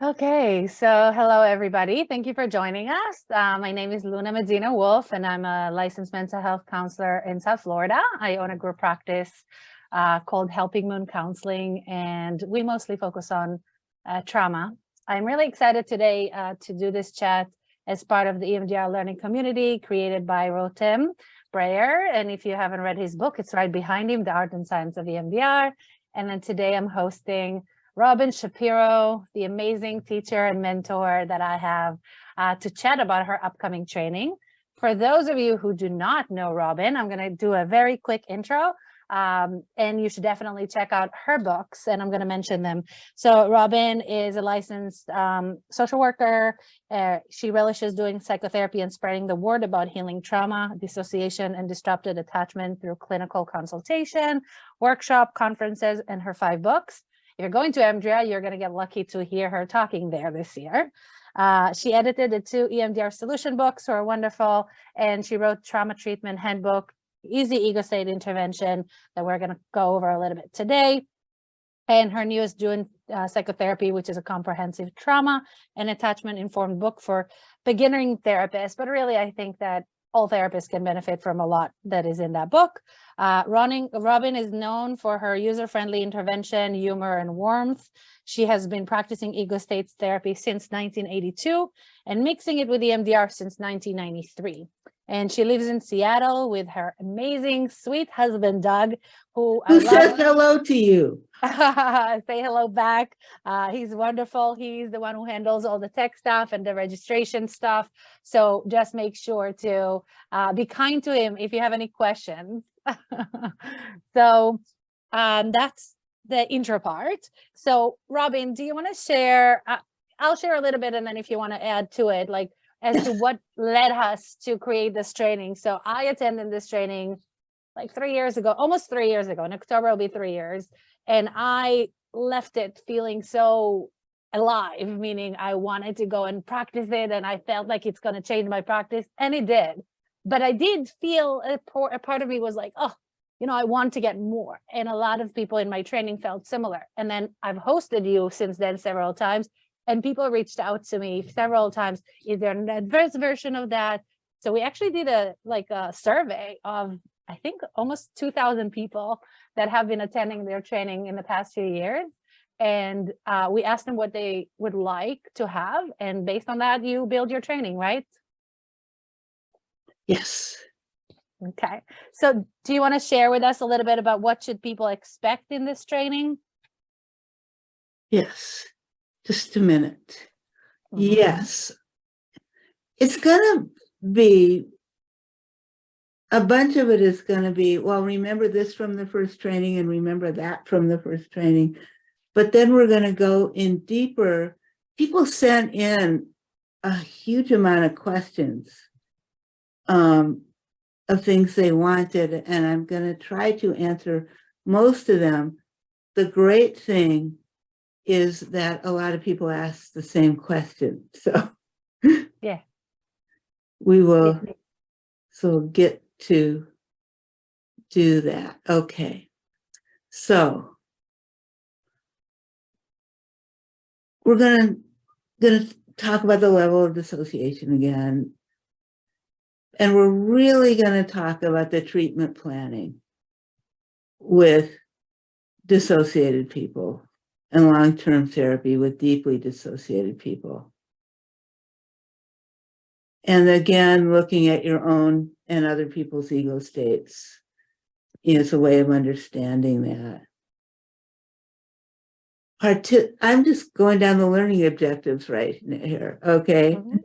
Okay, so hello everybody. Thank you for joining us. My name is Luna Medina Wolf, and I'm a licensed mental health counselor in South Florida. I own a group practice called Helping Moon Counseling, and we mostly focus on trauma. I'm really excited today to do this chat as part of the EMDR learning community created by Rotem Breyer. And if you haven't read his book, it's right behind him, The Art and Science of EMDR. And then today I'm hosting Robin Shapiro, the amazing teacher and mentor that I have to chat about her upcoming training. For those of you who do not know Robin, I'm going to do a very quick intro, and you should definitely check out her books, and I'm going to mention them. So Robin is a licensed social worker. She relishes doing psychotherapy and spreading the word about healing trauma, dissociation, and disrupted attachment through clinical consultation, workshop, conferences, and her 5 books. If you're going to EMDR, you're going to get lucky to hear her talking there this year. She edited the 2 EMDR solution books, who are wonderful, and she wrote Trauma Treatment Handbook, Easy Ego State Intervention, that we're going to go over a little bit today. And her newest, Doing Psychotherapy, which is a comprehensive trauma and attachment-informed book for beginning therapists. But really, I think that all therapists can benefit from a lot that is in that book. Robin is known for her user-friendly intervention, humor, and warmth. She has been practicing ego states therapy since 1982 and mixing it with EMDR since 1993. And she lives in Seattle with her amazing, sweet husband, Doug, who says hello to you. Say hello back. He's wonderful. He's the one who handles all the tech stuff and the registration stuff. So just make sure to be kind to him if you have any questions. So that's the intro part. So Robin, do you want to share? I'll share a little bit, and then if you want to add to it, like as to what led us to create this training. So I attended this training like 3 years ago, almost 3 years ago. In October, it'll be 3 years. And I left it feeling so alive, meaning I wanted to go and practice it, and I felt like it's going to change my practice, and it did. But I did feel a part of me was like, oh, I want to get more. And a lot of people in my training felt similar. And then I've hosted you since then several times, and people reached out to me several times. Is there an advanced version of that? So we actually did a survey of, I think, almost 2,000 people that have been attending their training in the past few years. And we asked them what they would like to have. And based on that, you build your training, right? Yes. Okay. So do you want to share with us a little bit about what should people expect in this training? Yes. Just a minute. Mm-hmm. Yes. It's going to be, a bunch of it is going to be, well, remember this from the first training and remember that from the first training. But then we're going to go in deeper. People sent in a huge amount of questions of things they wanted, and I'm going to try to answer most of them. The great thing is that a lot of people ask the same question. So yeah, we will get to do that. Okay. So we're going to talk about the level of dissociation again. And we're really going to talk about the treatment planning with dissociated people and long-term therapy with deeply dissociated people. And again, looking at your own and other people's ego states is a way of understanding that. I'm just going down the learning objectives right here, okay? Mm-hmm.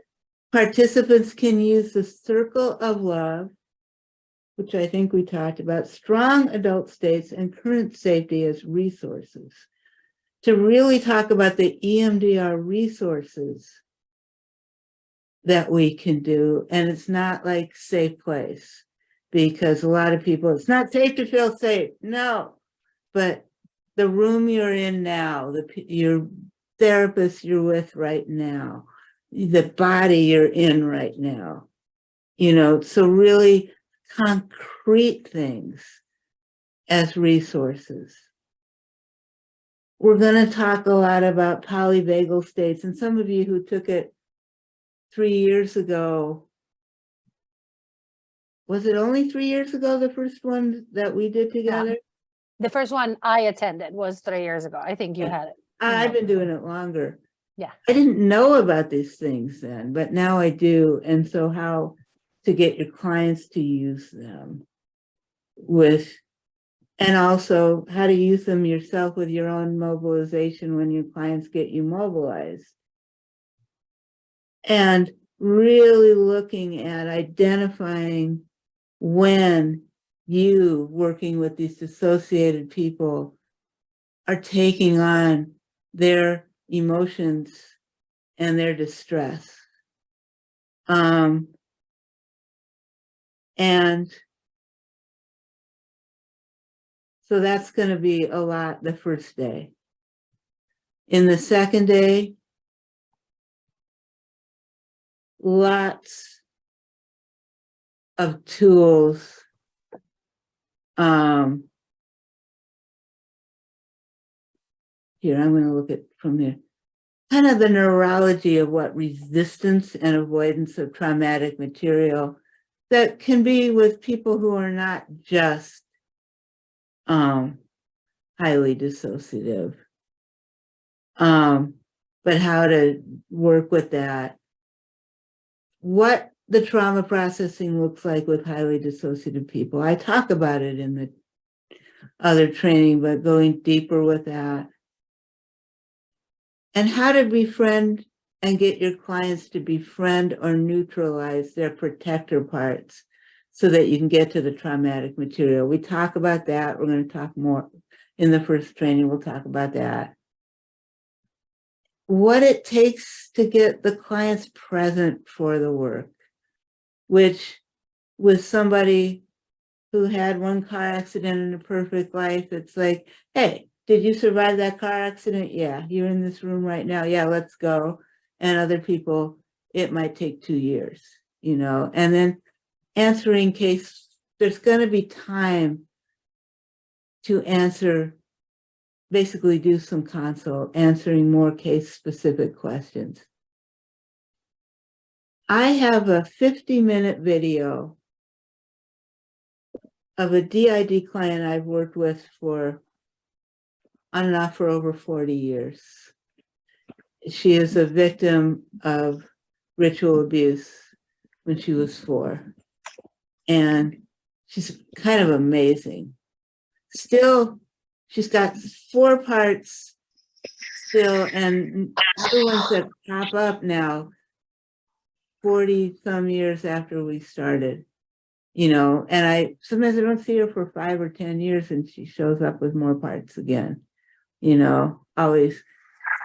Participants can use the circle of love, which I think we talked about, strong adult states, and current safety as resources to really talk about the EMDR resources that we can do. And it's not like safe place, because a lot of people, it's not safe to feel safe. No, but the room you're in now, your therapist you're with right now, the body you're in right now, so really concrete things as resources. we're going to talk a lot about polyvagal states, and some of you who took it 3 years ago, was it only 3 years ago, the first one that we did together? The first one I attended was 3 years ago. I think you had it. I've been doing it longer. Yeah. I didn't know about these things then, but now I do. And so how to get your clients to use them and also how to use them yourself with your own mobilization when your clients get you mobilized. And really looking at identifying when you, working with these dissociated people, are taking on their emotions and their distress. And so that's going to be a lot the first day. In the second day, lots of tools. Here, I'm going to look at from here. Kind of the neurology of what resistance and avoidance of traumatic material that can be with people who are not just highly dissociative, but how to work with that. What the trauma processing looks like with highly dissociative people. I talk about it in the other training, but going deeper with that. And how to befriend and get your clients to befriend or neutralize their protector parts so that you can get to the traumatic material. We talk about that. We're going to talk more in the first training. We'll talk about that. What it takes to get the clients present for the work, which with somebody who had one car accident in a perfect life, it's like, hey, did you survive that car accident? Yeah. You're in this room right now. Yeah, let's go. And other people, it might take 2 years, and then answering case, there's going to be time to answer, basically do some consult, answering more case-specific questions. I have a 50-minute video of a DID client I've worked with for on and off for over 40 years. She is a victim of ritual abuse when she was 4. And she's kind of amazing. Still, she's got 4 parts still, and other ones that pop up now 40 some years after we started, and sometimes I don't see her for 5 or 10 years and she shows up with more parts again, always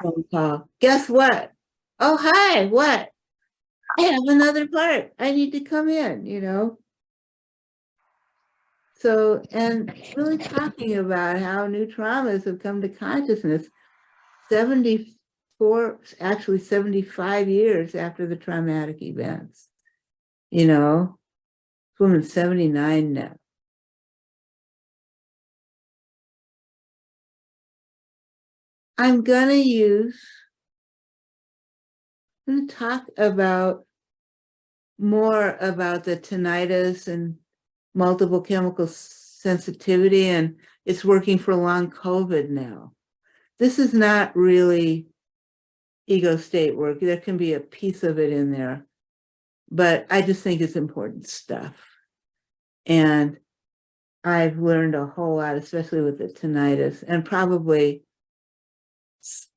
phone call. Guess what? Oh, hi, what? I have another part. I need to come in, So, and really talking about how new traumas have come to consciousness 75 years after the traumatic events. This woman's 79 now. I'm going to talk about more about the tinnitus and multiple chemical sensitivity, and it's working for long COVID now. This is not really ego state work. There can be a piece of it in there, but I just think it's important stuff. And I've learned a whole lot, especially with the tinnitus, and probably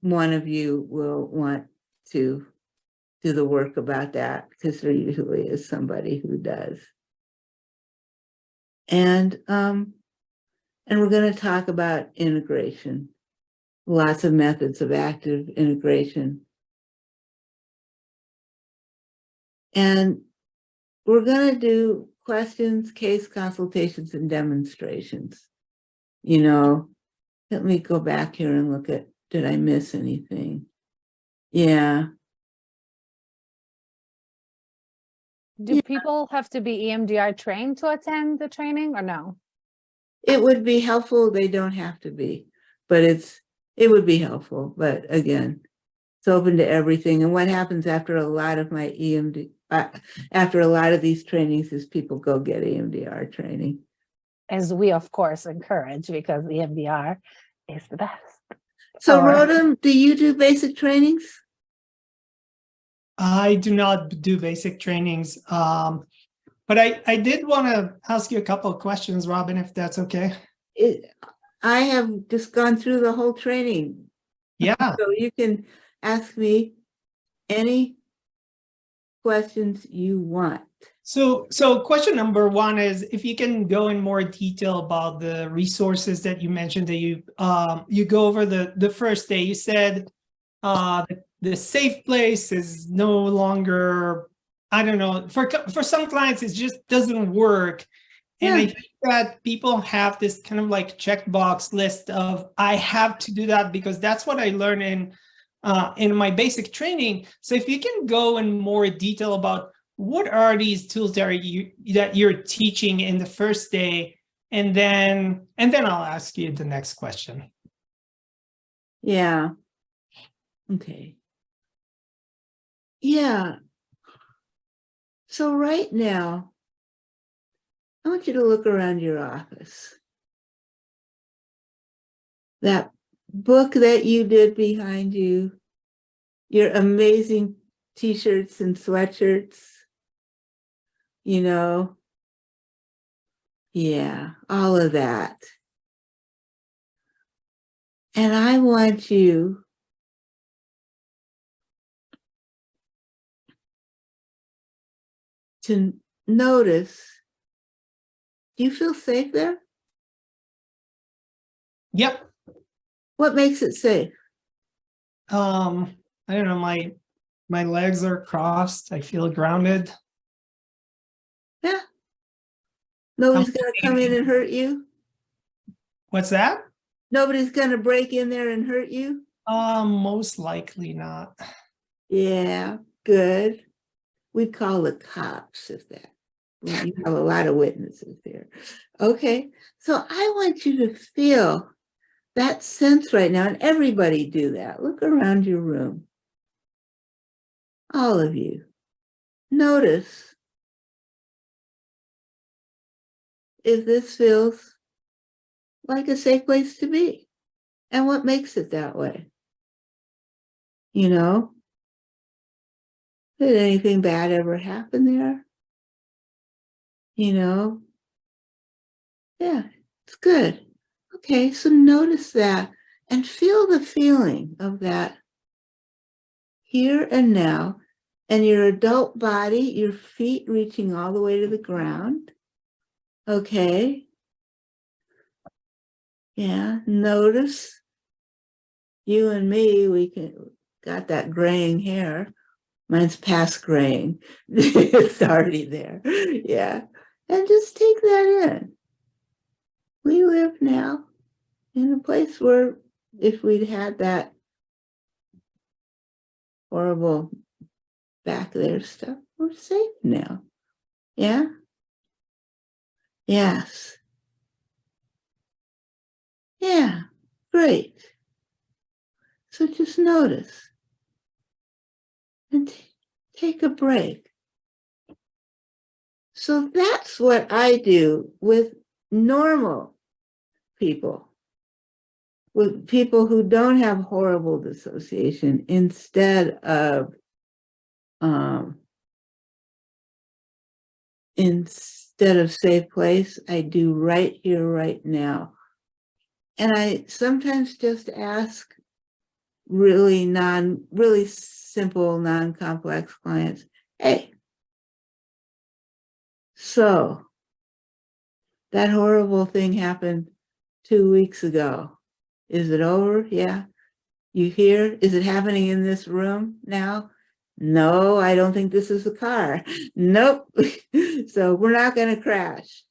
one of you will want to do the work about that because there usually is somebody who does. And we're going to talk about integration, lots of methods of active integration. And we're going to do questions, case consultations, and demonstrations. Let me go back here and look at, did I miss anything? Yeah. Do people have to be EMDR trained to attend the training or no? It would be helpful. They don't have to be, but it it would be helpful, but again, it's open to everything. And what happens after a lot of my after a lot of these trainings is people go get EMDR training. As we, of course, encourage, because EMDR is the best. So, Rodham, do you do basic trainings? I do not do basic trainings, but I did want to ask you a couple of questions, Robin, if that's okay. I have just gone through the whole training. Yeah. So you can ask me any questions you want. So question number one is if you can go in more detail about the resources that you mentioned that you go over the first day. You said the safe place is no longer, I don't know, for some clients it just doesn't work. And I think that people have this kind of like checkbox list of I have to do that because that's what I learned in my basic training. So if you can go in more detail about what are these tools that you're teaching in the first day, and then I'll ask you the next question. Yeah. Okay. Yeah. So right now, I want you to look around your office. That book that you did behind you, your amazing t-shirts and sweatshirts, you know, yeah, all of that. And I want you to notice, do you feel safe there? Yep. What makes it safe? I don't know, my legs are crossed. I feel grounded. Yeah. Nobody's going to come in and hurt you? What's that? Nobody's going to break in there and hurt you? Most likely not. Yeah, good. We'd call the cops if that. You have a lot of witnesses there. Okay, so I want you to feel that sense right now, and everybody do that. Look around your room. All of you. Notice if this feels like a safe place to be and what makes it that way. You know, did anything bad ever happen there? You know, yeah, it's good. Okay, so notice that and feel the feeling of that here and now, and your adult body, your feet reaching all the way to the ground. Okay. Yeah, notice you and me, got that graying hair. Mine's past graying. It's already there. Yeah. And just take that in. We live now in a place where if we'd had that horrible back there stuff, we're safe now. Yeah? Yes. Yeah, great. So just notice and take a break. So that's what I do with normal people, with people who don't have horrible dissociation. Instead of safe place, I do right here, right now. And I sometimes just ask really simple, non-complex clients, hey, so that horrible thing happened 2 weeks ago. Is it over? Yeah. You hear? Is it happening in this room now? No, I don't think this is a car. Nope. So we're not going to crash.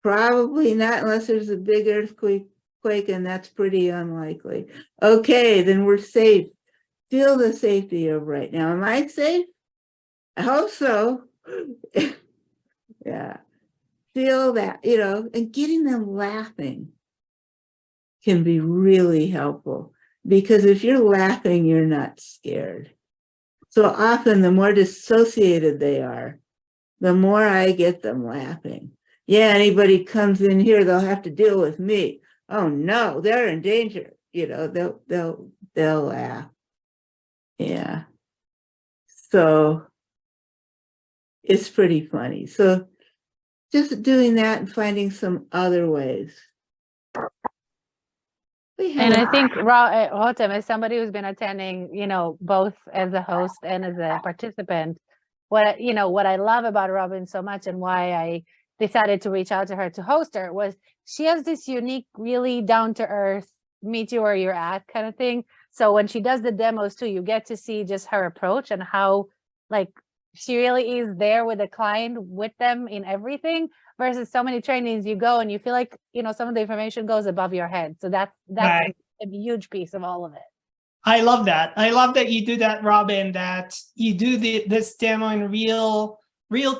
Probably not unless there's a big earthquake, and that's pretty unlikely. Okay, then we're safe. Feel the safety of right now. Am I safe? I hope so. Yeah. Feel that, and getting them laughing. can be really helpful, because if you're laughing, you're not scared. So often the more dissociated they are, the more I get them laughing. Yeah, anybody comes in here, they'll have to deal with me. Oh no, they're in danger. You know, they'll laugh. Yeah. So it's pretty funny. So just doing that and finding some other ways. And I think Rotem, as somebody who's been attending, you know, both as a host and as a participant, what I love about Robin so much and why I decided to reach out to her to host her was she has this unique, really down to earth, meet you where you're at kind of thing. So when she does the demos too, you get to see just her approach and how like she really is there with the client, with them in everything, versus so many trainings you go and you feel like, you know, some of the information goes above your head. So that's Right. a huge piece of all of it. I love that. I love that you do that, Robin, that you do this demo in real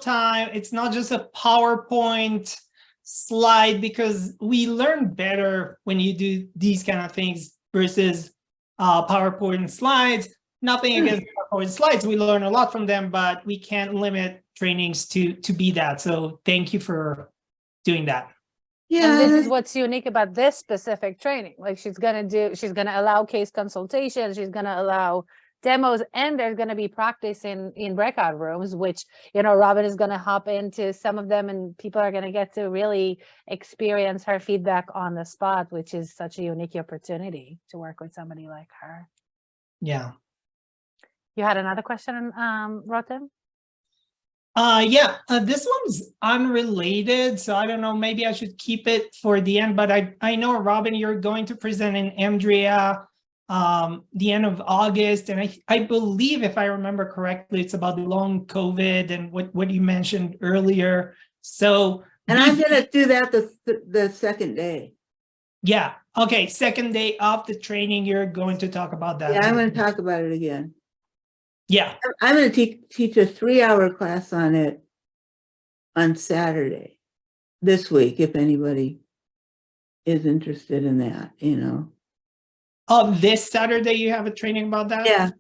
time. It's not just a PowerPoint slide, because we learn better when you do these kind of things versus PowerPoint slides. Nothing against PowerPoint slides. We learn a lot from them, but we can't limit trainings to be that. So thank you for doing that. Yeah, and this is what's unique about this specific training. Like she's gonna allow case consultation, she's gonna allow demos, and there's gonna be practice in breakout rooms, which, you know, Robin is gonna hop into some of them and people are gonna get to really experience her feedback on the spot, which is such a unique opportunity to work with somebody like her. Yeah. You had another question, Rotem? Yeah, this one's unrelated, so I don't know, maybe I should keep it for the end, but I know, Robin, you're going to present in EMDR the end of August, and I believe, if I remember correctly, it's about long COVID and what you mentioned earlier. So, and I'm going to do that the second day. Yeah, okay, second day of the training, you're going to talk about that. Yeah, I'm going to talk about it again. Yeah. I'm going to teach a 3-hour class on it on Saturday this week, if anybody is interested in that, you know. This Saturday you have a training about that? Yeah.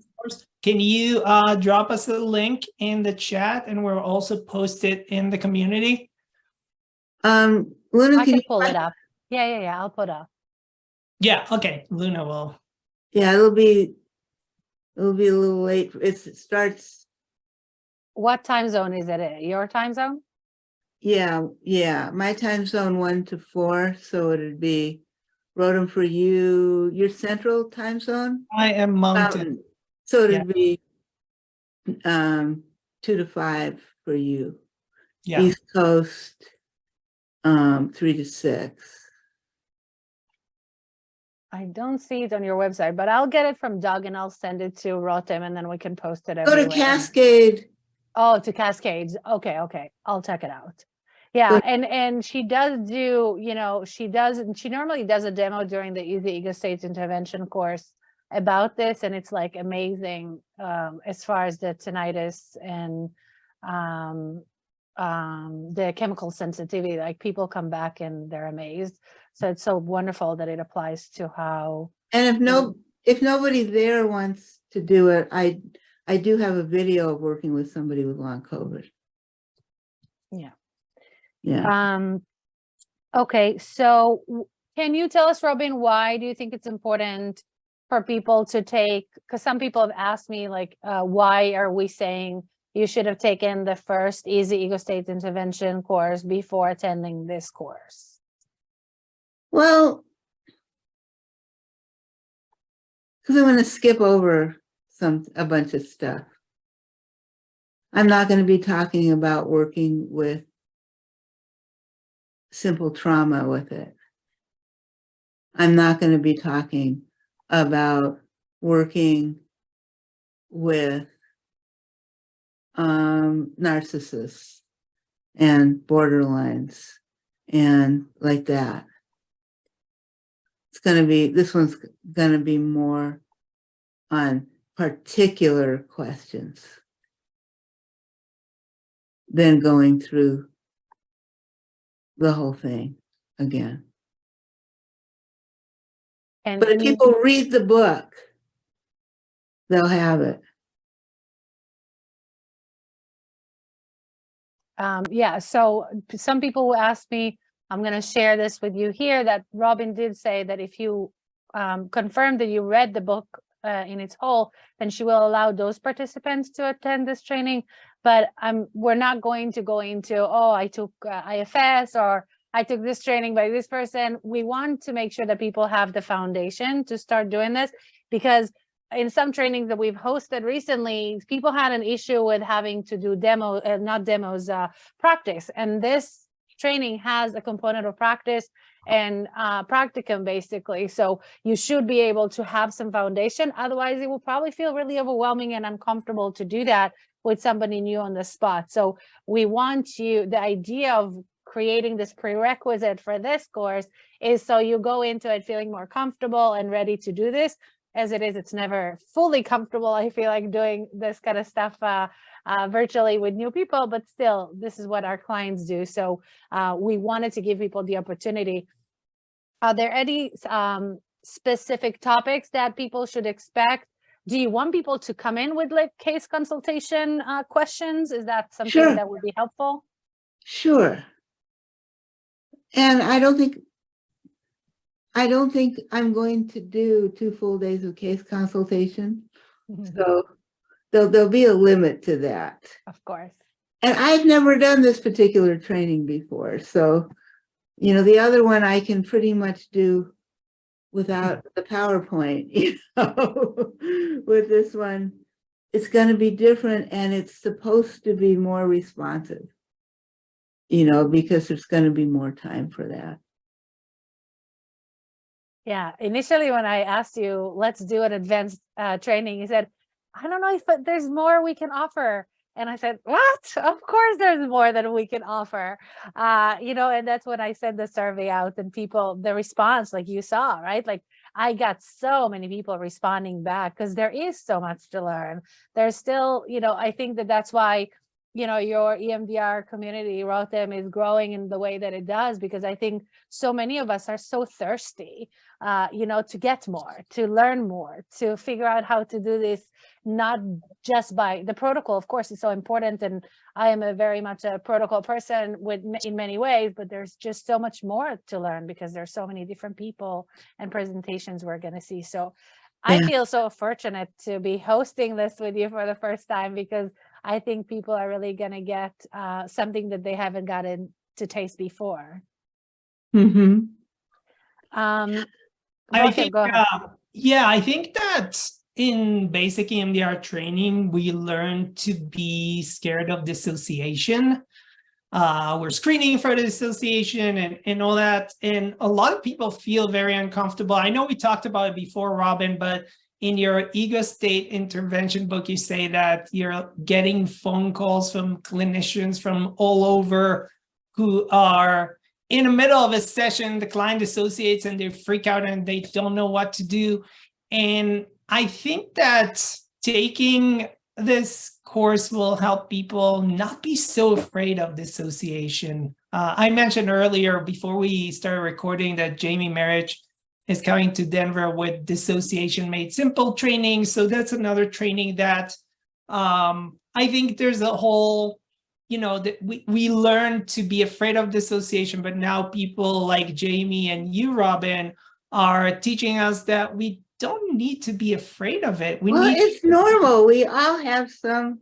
Can you drop us a link in the chat, and we'll also post it in the community? Luna, I can pull it up. Yeah, I'll put up. Yeah, okay, Luna will. Yeah, it'll be a little late. It starts. What time zone is it? Your time zone? Yeah. My time zone 1 to 4. So it'd be Rotem for you. Your central time zone? I am Mountain. So it'd be 2 to 5 for you. Yeah. East Coast 3 to 6. I don't see it on your website, but I'll get it from Doug and I'll send it to Rotem and then we can post it Go everywhere. to Cascade. Oh, to Cascades. Okay. I'll check it out. Yeah, and she does do, you know, she normally does a demo during the Easy Ego States intervention course about this, and it's like amazing as far as the tinnitus and the chemical sensitivity. Like people come back and they're amazed. So it's so wonderful that it applies to how. And if nobody there wants to do it, I do have a video of working with somebody with long COVID. Yeah. Okay, so can you tell us, Robin, why do you think it's important for people to take, because some people have asked me, like, why are we saying you should have taken the first Easy Ego States intervention course before attending this course? Well, because I'm going to skip over a bunch of stuff. I'm not going to be talking about working with simple trauma with it. I'm not going to be talking about working with narcissists and borderlines and like that. This one's going to be more on particular questions than going through the whole thing again. And But if people read the book, they'll have it. Yeah, so some people will ask me, I'm going to share this with you here, that Robin did say that if you confirm that you read the book in its whole, then she will allow those participants to attend this training. But we're not going to go into, oh, I took IFS or I took this training by this person. We want to make sure that people have the foundation to start doing this, because in some trainings that we've hosted recently, people had an issue with having to do practice. And this training has a component of practice and practicum, basically. So you should be able to have some foundation. Otherwise, it will probably feel really overwhelming and uncomfortable to do that with somebody new on the spot. So we want you, the idea of creating this prerequisite for this course is so you go into it feeling more comfortable and ready to do this. As it is, it's never fully comfortable, I feel like, doing this kind of stuff virtually with new people, but still, this is what our clients do. So we wanted to give people the opportunity. Are there any specific topics that people should expect? Do you want people to come in with like case consultation questions? Is that something that would be helpful? Sure. And I don't think I'm going to do 2 full days of case consultation. So there'll be a limit to that. Of course. And I've never done this particular training before. So, you know, the other one I can pretty much do without the PowerPoint, you know. With this one, it's going to be different, and it's supposed to be more responsive, you know, because there's going to be more time for that. Yeah, initially when I asked you, let's do an advanced training, you said, I don't know if there's more we can offer. And I said, what? Of course there's more than we can offer. You know, and that's when I sent the survey out, and people, the response, like you saw, right? Like I got so many people responding back, because there is so much to learn. There's still, you know, I think that's why, you know, your EMDR community, Rotem, is growing in the way that it does, because I think so many of us are so thirsty, you know, to get more, to learn more, to figure out how to do this, not just by the protocol. Of course, it's so important. And I am a very much a protocol person in many ways, but there's just so much more to learn, because there's so many different people and presentations we're going to see. So I feel so fortunate to be hosting this with you for the first time, because I think people are really going to get something that they haven't gotten to taste before. Mm-hmm. I think, I think that in basic EMDR training, we learn to be scared of dissociation. We're screening for the dissociation and all that. And a lot of people feel very uncomfortable. I know we talked about it before, Robin, but in your ego state intervention book, you say that you're getting phone calls from clinicians from all over who are in the middle of a session, the client dissociates and they freak out and they don't know what to do. And I think that taking this course will help people not be so afraid of dissociation. I mentioned earlier before we started recording that Jamie Marriage is coming to Denver with Dissociation Made Simple training. So that's another training that I think there's a whole, you know, that we learn to be afraid of dissociation, but now people like Jamie and you, Robin, are teaching us that we don't need to be afraid of it. It's normal. We all have some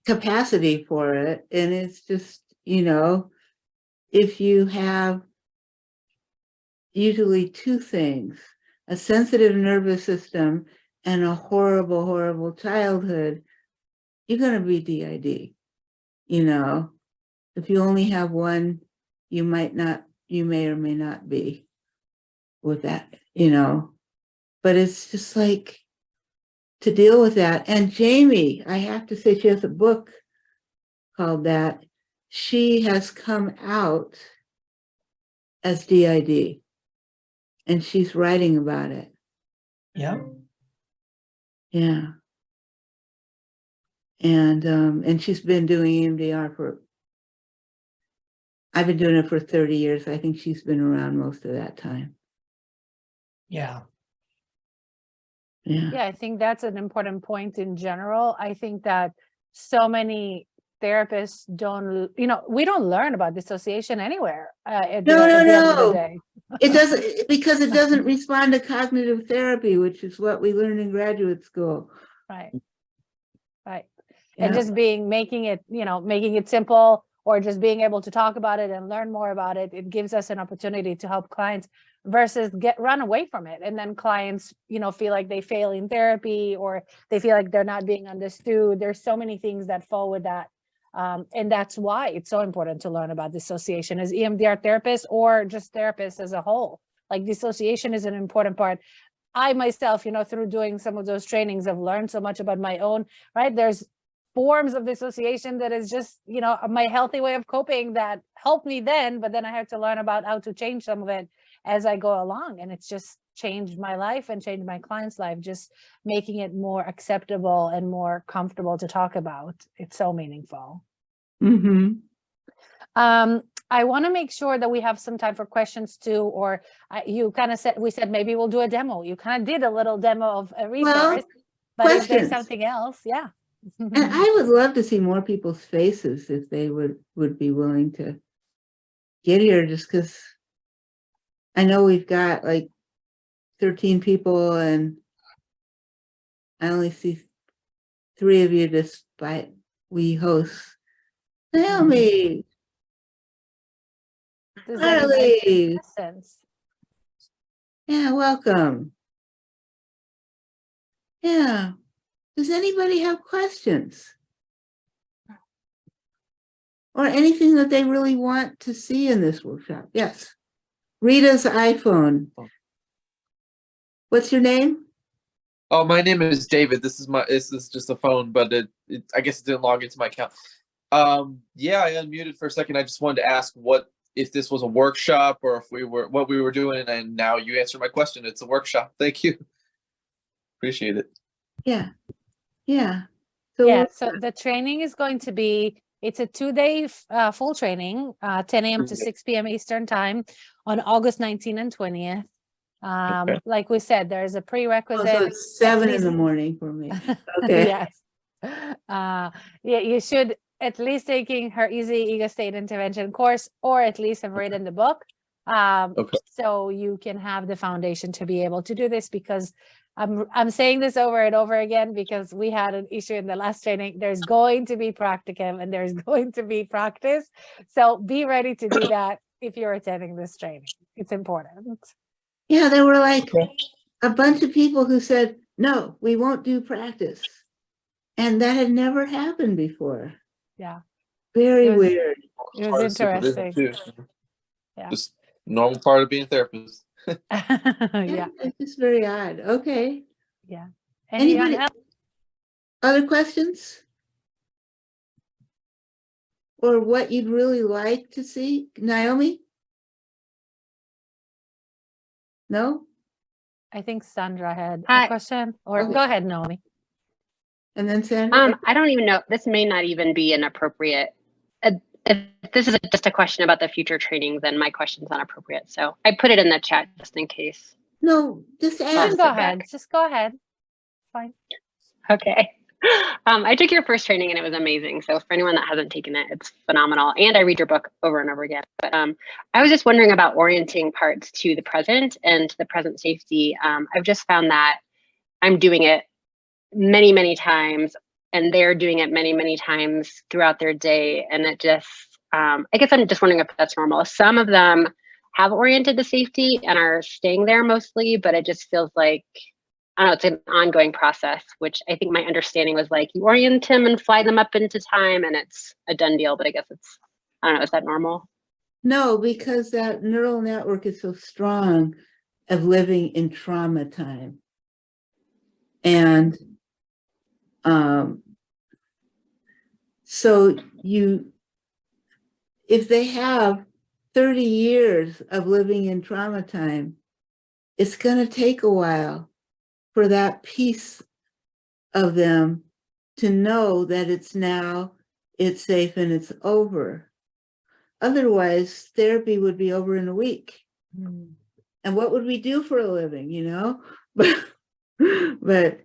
capacity for it. And it's just, you know, if you have usually 2 things, a sensitive nervous system and a horrible, horrible childhood, you're going to be DID. You know, if you only have one, you may or may not be with that, you know, but it's just like to deal with that. And Jamie, I have to say, she has a book called that. She has come out as DID, and she's writing about it. Yeah. Yeah. And she's been doing EMDR I've been doing it for 30 years. I think she's been around most of that time. Yeah. Yeah. Yeah, I think that's an important point in general. I think that so many therapists don't, we don't learn about dissociation anywhere at the end of the day. It doesn't, because it doesn't respond to cognitive therapy, which is what we learn in graduate school. Right. Right. Yeah. And just making it simple, or just being able to talk about it and learn more about it, it gives us an opportunity to help clients versus run away from it. And then clients, feel like they fail in therapy, or they feel like they're not being understood. There's so many things that fall with that. And that's why it's so important to learn about dissociation as EMDR therapists, or just therapists as a whole. Like, dissociation is an important part. I myself, through doing some of those trainings, have learned so much about my own, right? There's forms of dissociation that is just, my healthy way of coping that helped me then, but then I had to learn about how to change some of it as I go along. And it's just changed my life and changed my client's life, just making it more acceptable and more comfortable to talk about. It's so meaningful. Mm-hmm. I want to make sure that we have some time for questions too, or you kind of we said maybe we'll do a demo. You kind of did a little demo of a resource, but questions. If there's something else, yeah. And I would love to see more people's faces if they would be willing to get here, just because I know we've got like 13 people and I only see 3 of you despite we host. Naomi, Does anybody have Carly, questions? yeah, welcome. Yeah, does anybody have questions? Or anything that they really want to see in this workshop? Yes. Rita's iPhone. What's your name? Oh, my name is David. This is just a phone, but I guess it didn't log into my account. Yeah, I unmuted for a second. I just wanted to ask if this was a workshop or what we were doing, and now you answered my question. It's a workshop. Thank you. Appreciate it. Yeah. So the training is going to be, it's a 2-day full training, 10 a.m. to 6 p.m. Eastern time on August 19th and 20th. Okay. Like we said, there's a prerequisite. So it's 7 in the morning for me. Okay. Yes. Yeah, you should at least taking her Easy Ego State Intervention course, or at least have written the book. Okay. So you can have the foundation to be able to do this, because I'm saying this over and over again because we had an issue in the last training. There's going to be practicum and there's going to be practice. So be ready to do that if you're attending this training. It's important. Yeah, there were like a bunch of people who said, no, we won't do practice. And that had never happened before. Yeah. Very weird. It was interesting. Too. Yeah. Just normal part of being a therapist. Yeah. It's just very odd. Okay. Yeah. Anybody Anyone else? other questions? Or what you'd really like to see? Naomi? No? I think Sandra had a question, or Okay. go ahead, Naomi. And then Sandra? I don't even know. This may not even be an appropriate. If this is just a question about the future training, then my question's not appropriate. So I put it in the chat just in case. No, just ask. Go ahead. Just go ahead. Fine. Okay. I took your first training and it was amazing. So for anyone that hasn't taken it, it's phenomenal. And I read your book over and over again. But I was just wondering about orienting parts to the present and to the present safety. I've just found that I'm doing it many, many times, and they're doing it many, many times throughout their day. And it just, I guess I'm just wondering if that's normal. Some of them have oriented to safety and are staying there mostly, but it just feels like, I don't know, it's an ongoing process, which I think my understanding was like you orient them and fly them up into time and it's a done deal. But I guess it's, I don't know, is that normal? No, because that neural network is so strong of living in trauma time. And so if they have 30 years of living in trauma time, it's going to take a while for that piece of them to know that it's safe and it's over. Otherwise, therapy would be over in a week. And what would we do for a living, you know? But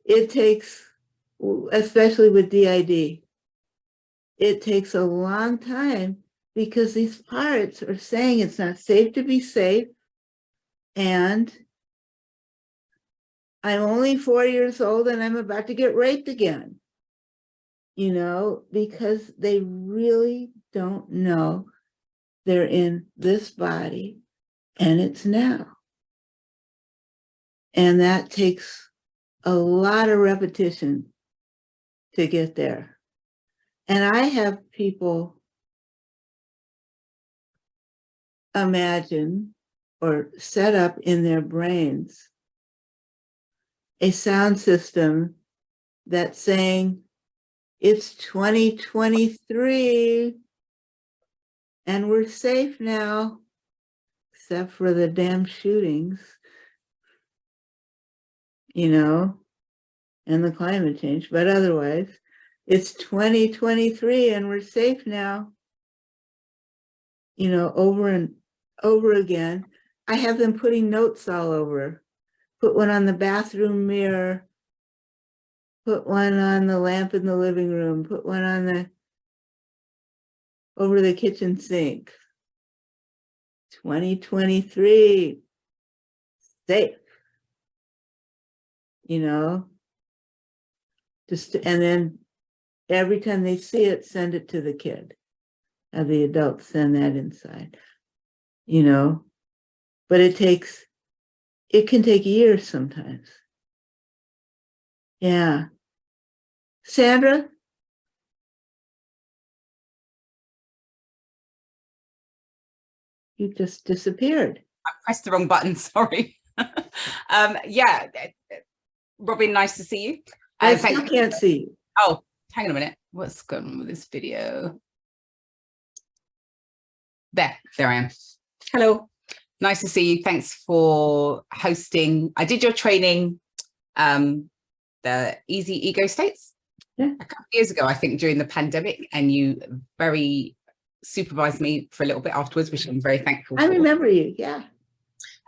it takes, especially with DID, it takes a long time because these parts are saying it's not safe to be safe. And I'm only 4 years old and I'm about to get raped again, you know, because they really don't know they're in this body and it's now. And that takes a lot of repetition to get there. And I have people imagine or set up in their brains a sound system that's saying it's 2023 and we're safe now, except for the damn shootings, you know, and the climate change, but otherwise it's 2023 and we're safe now, you know, over and over again. I have them putting notes all over. Put one on the bathroom mirror, put one on the lamp in the living room, put one on the, over the kitchen sink. 2023, safe, you know, just, and then every time they see it, send it to the kid. Have the adults send that inside, you know, but it can take years sometimes. Yeah. Sandra? You just disappeared. I pressed the wrong button, sorry. Yeah, Robin, nice to see you. I still can't see you. Oh, hang on a minute. What's going on with this video? There I am. Hello, nice to see you. Thanks for hosting. I did your training, the Easy Ego States, a couple of years ago, I think, during the pandemic, and you very supervised me for a little bit afterwards, which I'm very thankful for. I remember you, yeah.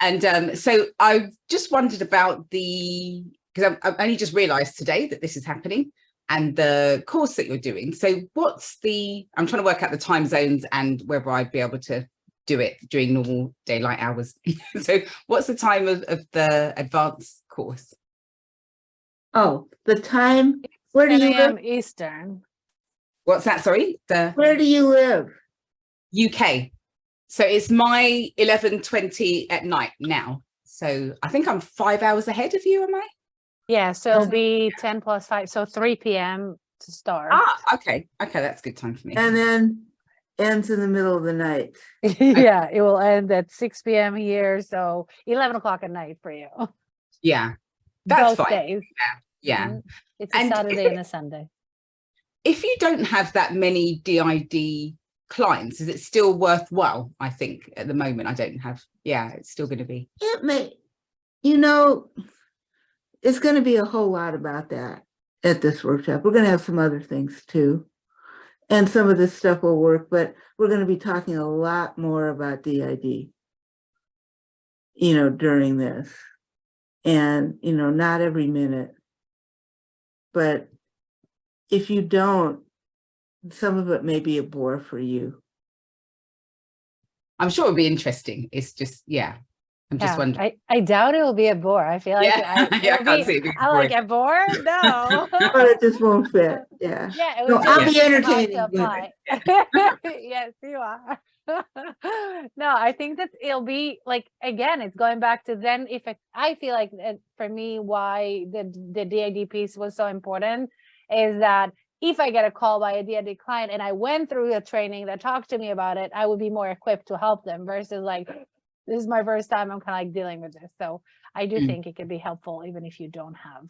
And so I just wondered about because I've only just realized today that this is happening, and the course that you're doing. So I'm trying to work out the time zones and whether I'd be able to do it during normal daylight hours. So what's the time of the advanced course? Oh, The time, where do 10 you live? a.m. Eastern. What's that, sorry? Where do you live? UK. So it's my 11:20 at night now. So I think I'm 5 hours ahead of you, am I? Yeah, so it'll be 10 plus 5, so 3 p.m. to start. Ah, okay. Okay, that's a good time for me. And then ends in the middle of the night. Yeah, it will end at 6 p.m. here, so 11 o'clock at night for you. Yeah, that's Both fine. days. Yeah. Mhm. It's a And Saturday and a Sunday. If you don't have that many DID clients, is it still worthwhile? I think at the moment I don't have. Yeah, it's still going to be. It may, you know, it's going to be a whole lot about that at this workshop. We're going to have some other things too. And some of this stuff will work, but we're going to be talking a lot more about DID, you know, during this. And, you know, not every minute. But if you don't, some of it may be a bore for you. I'm sure it'll be interesting. It's just, yeah. I'm just wondering. I doubt it will be a bore. I feel like Yeah, yeah, I can't see it being like a bore. No. But it just won't fit. Yeah. Yeah, it No, was I'll just be hard to entertaining. apply. Yes, you are. No, I think that it'll be like, again, it's going back to then if I feel like for me, why the DID piece was so important is that if I get a call by a DID client and I went through a training that talked to me about it, I would be more equipped to help them versus like, this is my first time, I'm kind of like dealing with this. So I do think it could be helpful even if you don't have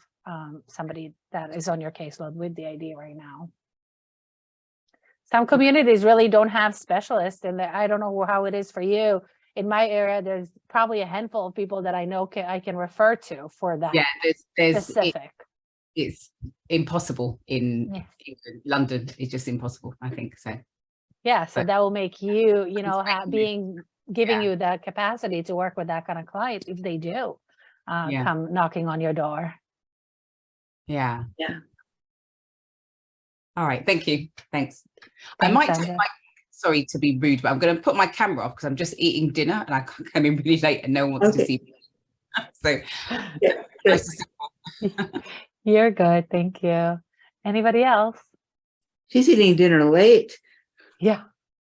somebody that is on your caseload with DID right now. Some communities really don't have specialists in there. I don't know how it is for you. In my area, there's probably a handful of people that I know I can refer to for that. Yeah, there's specific. It's impossible in London. It's just impossible, I think. So yeah, so that will make you, you know, being giving Yeah. you the capacity to work with that kind of client if they do Yeah. come knocking on your door. Yeah. Yeah. All right. Thank you. Thanks. I Thanks, might take Sandra. my, sorry to be rude, but I'm going to put my camera off because I'm just eating dinner and I came in really late and no one wants to Okay. see me. So Yeah. nice to see You're good. Thank you. Anybody else? She's eating dinner late. Yeah.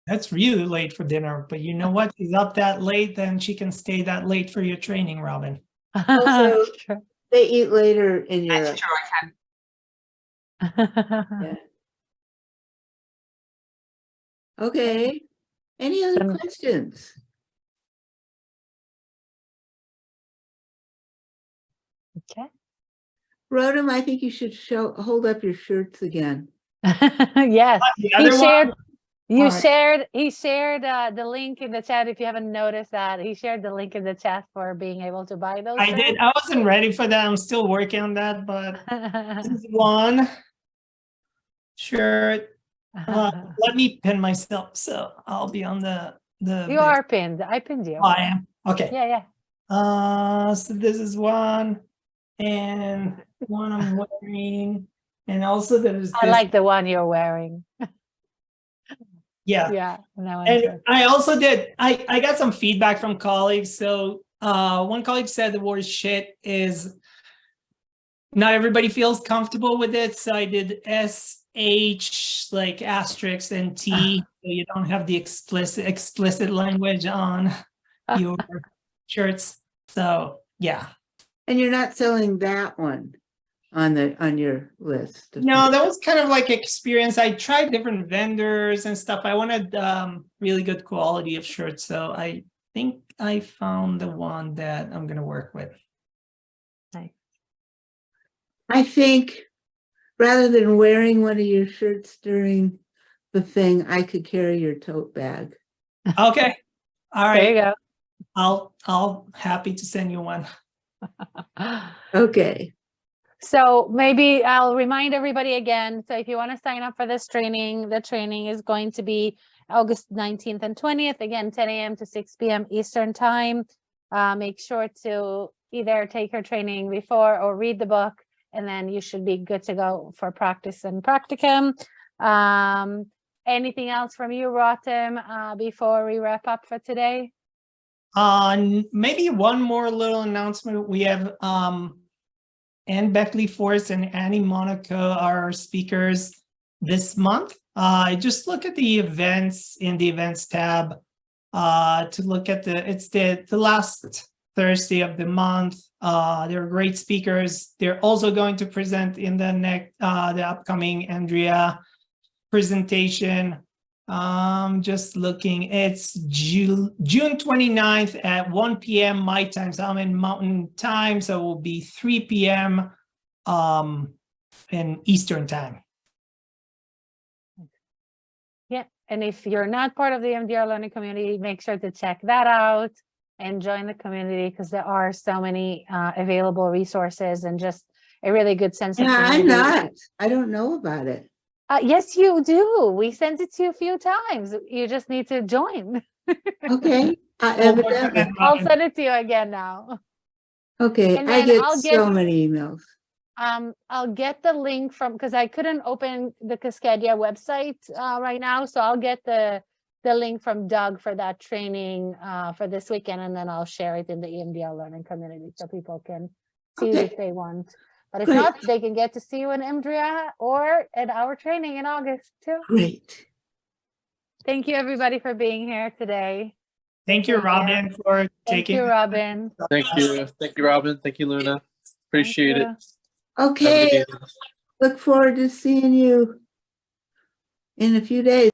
That's really late for dinner, but you know what? She's up that late, then she can stay that late for your training, Robin. Also, Sure. they eat later in you. Europe. Sure, I can. Yeah. Okay. Any other Then- questions? Okay. Rodham, I think you should hold up your shirts again. Yes. The He other one, shared. You All right. shared. He shared the link in the chat. If you haven't noticed that, he shared the link in the chat for being able to buy those. I did. I wasn't ready for that. I'm still working on that, but this is one shirt. Let me pin myself, so I'll be on the. You are pinned. I pinned you. Oh, I am. Okay. Yeah, yeah. So this is one, and one I'm wearing, and also there's I this. like the one you're wearing. Yeah. Yeah. No, And I also did, I got some feedback from colleagues. So one colleague said the word shit is, not everybody feels comfortable with it. So I did SH like asterisk and T. So you don't have the explicit language on your shirts. So yeah. And you're not selling that one on your list. No, that was kind of like experience. I tried different vendors and stuff. I wanted really good quality of shirts. So I think I found the one that I'm going to work with. Nice. I think rather than wearing one of your shirts during the thing, I could carry your tote bag. Okay. All There you right. go. I'll happy to send you one. Okay. So maybe I'll remind everybody again. So if you want to sign up for this training, the training is going to be August 19th and 20th, again, 10 a.m. to 6 p.m. Eastern time. Make sure to either take your training before or read the book, and then you should be good to go for practice and practicum. Anything else from you, Rotem, before we wrap up for today? Maybe one more little announcement. We have Anne Beckley Forrest and Annie Monaco are our speakers this month. Just look at the events in the events tab to look at it's the last Thursday of the month. They're great speakers. They're also going to present in the upcoming Andrea presentation. Just looking, it's June 29th at 1 p.m. my time. So I'm in Mountain Time, so it will be 3 p.m. in Eastern Time. Yeah, and if you're not part of the EMDR learning community, make sure to check that out and join the community, because there are so many available resources and just a really good sense of community. I'm not. I don't know about it. Yes, you do. We sent it to you a few times. You just need to join. Okay. Evidently. I'll send it to you again now. Okay. And I then get I'll so many emails. I'll get the link from, because I couldn't open the Cascadia website right now. So I'll get the link from Doug for that training for this weekend, and then I'll share it in the EMDR learning community so people can see it if they want. But if Great. not, they can get to see you in EMDRIA or at our training in August too. Great. Thank you everybody for being here today. Thank you, Robin, for Thank taking. you, Robin. Thank you. Thank you, Robin. Thank you, Luna. Appreciate it. you. Have a good Okay. evening. Look forward to seeing you in a few days.